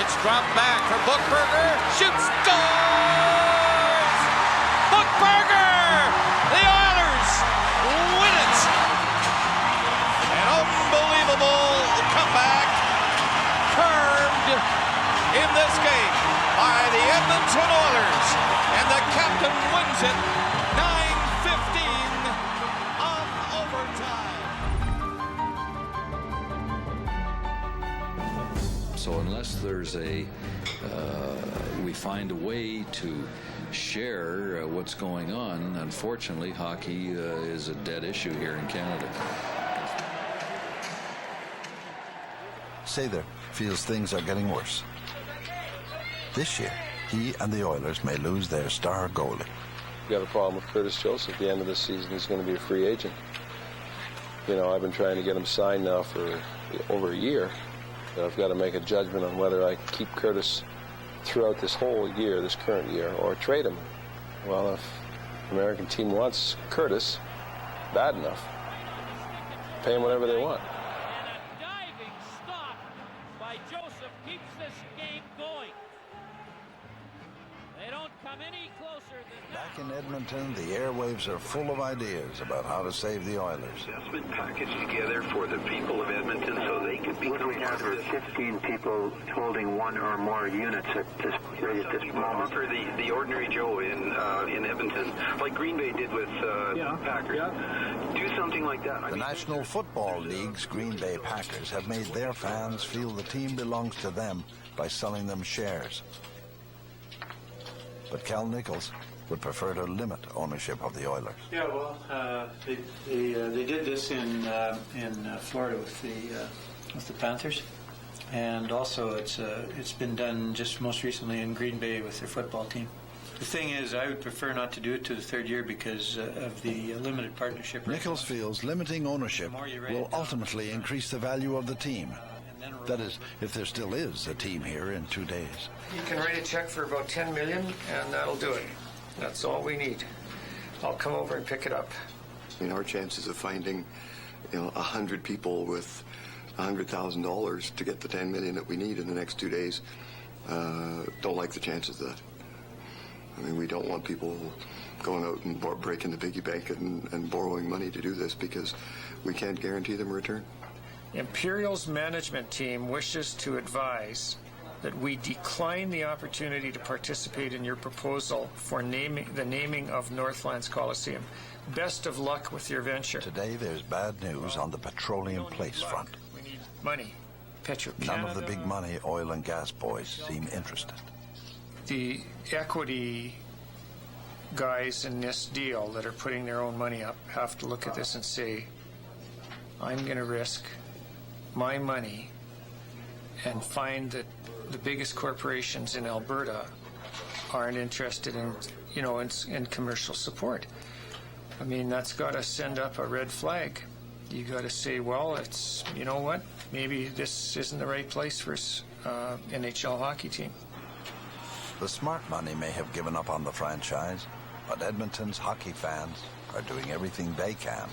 It's dropped back for Bookberger. Shoots, scores! Bookberger! The Oilers win it! An unbelievable comeback curved in this game by the Edmonton Oilers. And the captain wins it 9-15 of overtime. So unless there's we find a way to share what's going on, unfortunately, hockey is a dead issue here in Canada. Sather feels things are getting worse. This year, he and the Oilers may lose their star goalie. We got a problem with Curtis Joseph. At the end of the season, he's going to be a free agent. You know, I've been trying to get him signed now for over a year. I've got to make a judgment on whether I keep Curtis throughout this whole year, this current year, or trade him. Well, if the American team wants Curtis bad enough, pay him whatever they want. And a diving stop by Joseph keeps this game going. They don't come any closer than that. Back in Edmonton, the airwaves are full of ideas about how to save the Oilers. Assessment package together for the people of Edmonton so they could become we have 15 people holding one or more units at this moment. For the ordinary Joe in Edmonton, like Green Bay did with Packers. Do something like that. The National Football League's Green Bay Packers have made their fans feel the team belongs to them by selling them shares. But Cal Nichols would prefer to limit ownership of the Oilers. Yeah, well, they did this in Florida with the Panthers, and also it's been done just most recently in Green Bay with their football team. The thing is, I would prefer not to do it to the third year because of the limited partnership. Nichols feels limiting ownership will ultimately increase the value of the team. That is, if there still is a team here in 2 days. You can write a check for about $10 million, and that'll do it. That's all we need. I'll come over and pick it up. I mean, our chances of finding, 100 people with $100,000 to get the $10 million that we need in the next 2 days, don't like the chances of that. I mean, we don't want people going out and breaking the piggy bank and borrowing money to do this because we can't guarantee them a return. Imperial's management team wishes to advise that we decline the opportunity to participate in your proposal for the naming of Northlands Coliseum. Best of luck with your venture. Today there's bad news on the Petroleum Place front. We need money. None of the big money oil and gas boys seem interested. The equity guys in this deal that are putting their own money up have to look at this and say, I'm going to risk my money and find that the biggest corporations in Alberta aren't interested in, in commercial support. I mean, that's got to send up a red flag. You got to say, well, it's, you know what, maybe this isn't the right place for NHL hockey team. The smart money may have given up on the franchise, but Edmonton's hockey fans are doing everything they can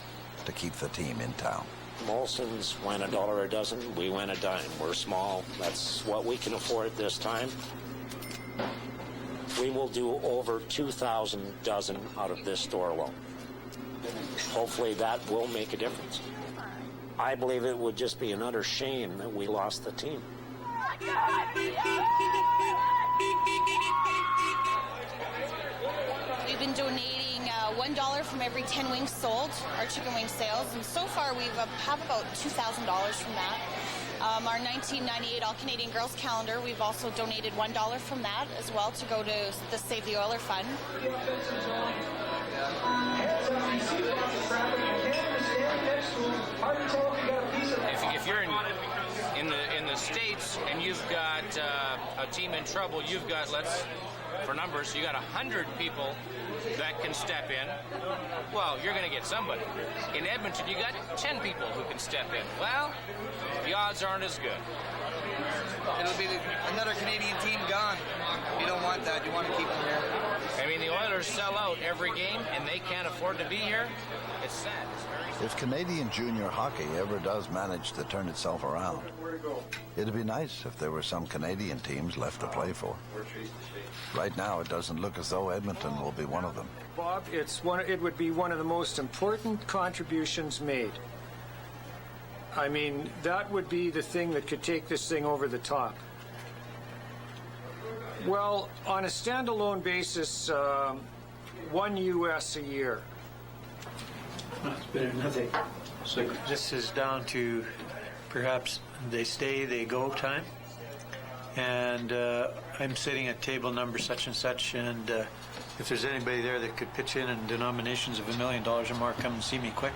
to keep the team in town. Molson's went $1 a dozen, we went a dime. We're small. That's what we can afford this time. We will do over 2,000 dozen out of this store alone. Hopefully that will make a difference. I believe it would just be an utter shame that we lost the team. We've been donating $1 from every 10 wings sold, our chicken wing sales, and so far we have about $2,000 from that. Our 1998 All-Canadian Girls calendar, we've also donated $1 from that as well to go to the Save the Oiler Fund. If you're in the States and you've got a team in trouble, you've got, for numbers, you got 100 people that can step in. Well, you're going to get somebody. In Edmonton, you got 10 people who can step in. Well, the odds aren't as good. It'll be another Canadian team gone. You don't want that. You want to keep them here. I mean, mean, the Oilers sell out every game, and they can't afford to be here. It's sad. It's very sad. If Canadian junior hockey ever does manage to turn itself around, it'd be nice if there were some Canadian teams left to play for. Right now, it doesn't look as though Edmonton will be one of them. Bob, it would be one of the most important contributions made. I mean, that would be the thing that could take this thing over the top. Well, on a standalone basis, $1 US a year. That's better than nothing. So this is down to perhaps they stay, they go time. And I'm sitting at table number such and such, and if there's anybody there that could pitch in denominations of $1 million or more, come and see me quick.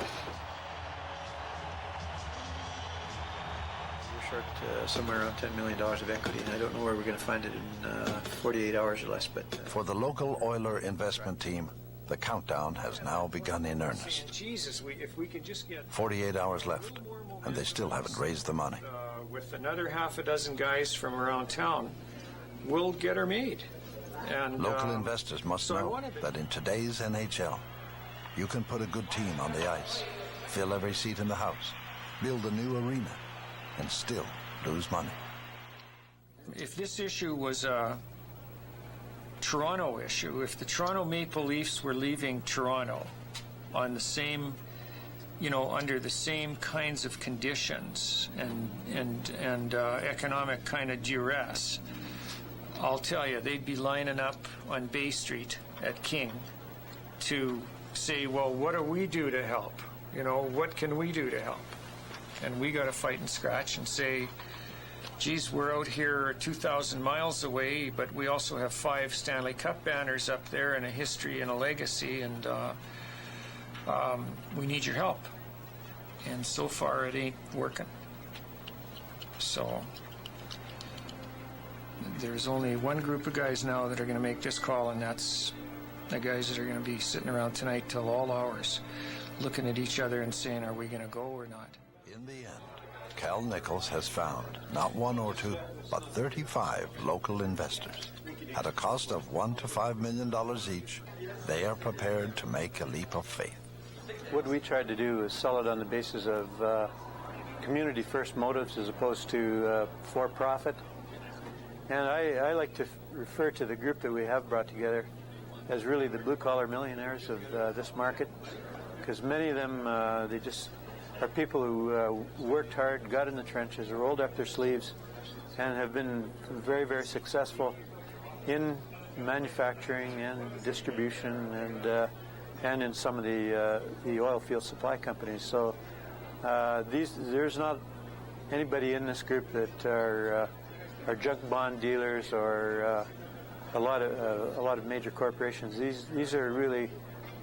We're short somewhere around $10 million of equity, and I don't know where we're going to find it in 48 hours or less. But for the local Oiler investment team, the countdown has now begun in earnest. Jesus, if we could just get 48 hours left, and they still haven't raised the money. With another half a dozen guys from around town, we'll get her made. And local investors must know that in today's NHL, you can put a good team on the ice, fill every seat in the house, build a new arena, and still lose money. If this issue was a Toronto issue, if the Toronto Maple Leafs were leaving Toronto on the same, under the same kinds of conditions and economic kind of duress, I'll tell you, they'd be lining up on Bay Street at King to say, well, what do we do to help? What can we do to help? And we got to fight and scratch and say, geez, we're out here 2,000 miles away, but we also have 5 Stanley Cup banners up there and a history and a legacy, and we need your help. And so far, it ain't working. So there's only one group of guys now that are going to make this call, and that's the guys that are going to be sitting around tonight till all hours, looking at each other and saying, are we going to go or not? In the end, Cal Nichols has found not 1 or 2, but 35 local investors. At a cost of $1 to $5 million each, they are prepared to make a leap of faith. what we tried to do is sell it on the basis of community first motives as opposed to for profit. And I like to refer to the group that we have brought together as really the blue-collar millionaires of this market, because many of them, they just are people who worked hard, got in the trenches, rolled up their sleeves, and have been very, very successful in manufacturing and distribution and in some of the oil field supply companies. So there's not anybody in this group that are junk bond dealers or a lot of major corporations. These are really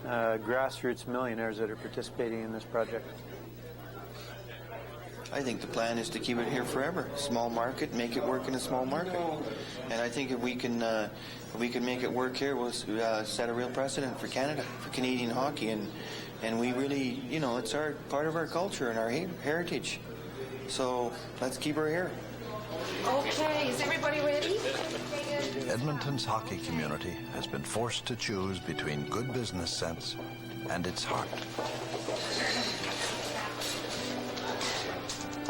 grassroots millionaires that are participating in this project. I think the plan is to keep it here forever. Small market, make it work in a small market. And I think if we can make it work here, we'll set a real precedent for Canada, for Canadian hockey. And we really, it's part of our culture and our heritage. So let's keep her here. Okay, is everybody ready? Edmonton's hockey community has been forced to choose between good business sense and its heart.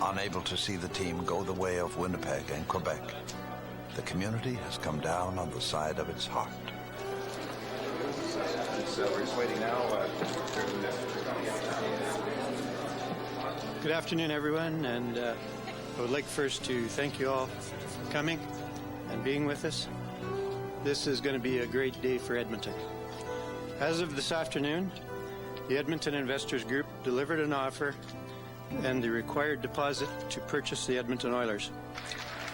Unable to see the team go the way of Winnipeg and Quebec, the community has come down on the side of its heart. We're just waiting now. Good afternoon, everyone, and I would like first to thank you all for coming and being with us. This is going to be a great day for Edmonton. As of this afternoon, the Edmonton Investors Group delivered an offer and the required deposit to purchase the Edmonton Oilers.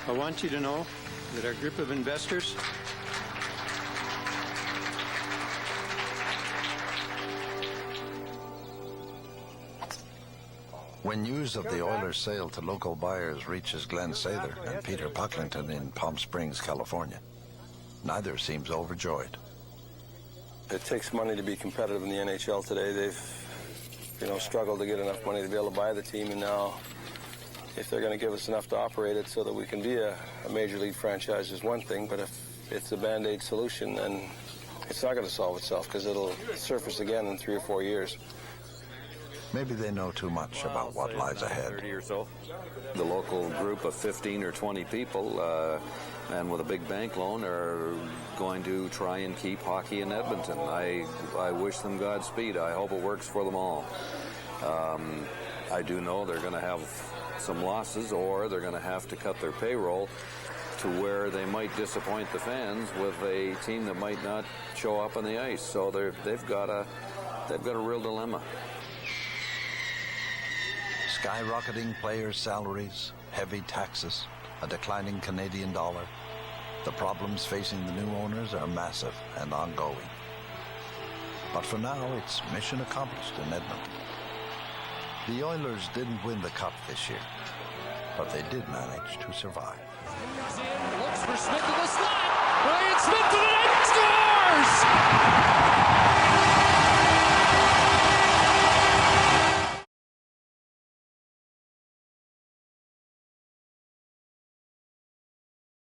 I want you to know that our group of investors When news of the Oilers' sale to local buyers reaches Glenn Sather and Peter Pucklington in Palm Springs, California, neither seems overjoyed. It takes money to be competitive in the NHL today. They've struggled to get enough money to be able to buy the team, and now if they're going to give us enough to operate it so that we can be a major league franchise is one thing, but if it's a Band-Aid solution, then It's not going to solve itself because it'll surface again in 3 or 4 years. Maybe they know too much about what lies ahead. 30 or so. The local group of 15 or 20 people, and with a big bank loan, are going to try and keep hockey in Edmonton. I wish them Godspeed. I hope it works for them all. I do know they're going to have some losses, or they're going to have to cut their payroll to where they might disappoint the fans with a team that might not show up on the ice. So they've got a real dilemma. Skyrocketing players' salaries, heavy taxes, a declining Canadian dollar. The problems facing the new owners are massive and ongoing. But for now, it's mission accomplished in Edmonton. The Oilers didn't win the Cup this year, but they did manage to survive. Looks for Smith to the slot. Ryan Smith to the net, scores!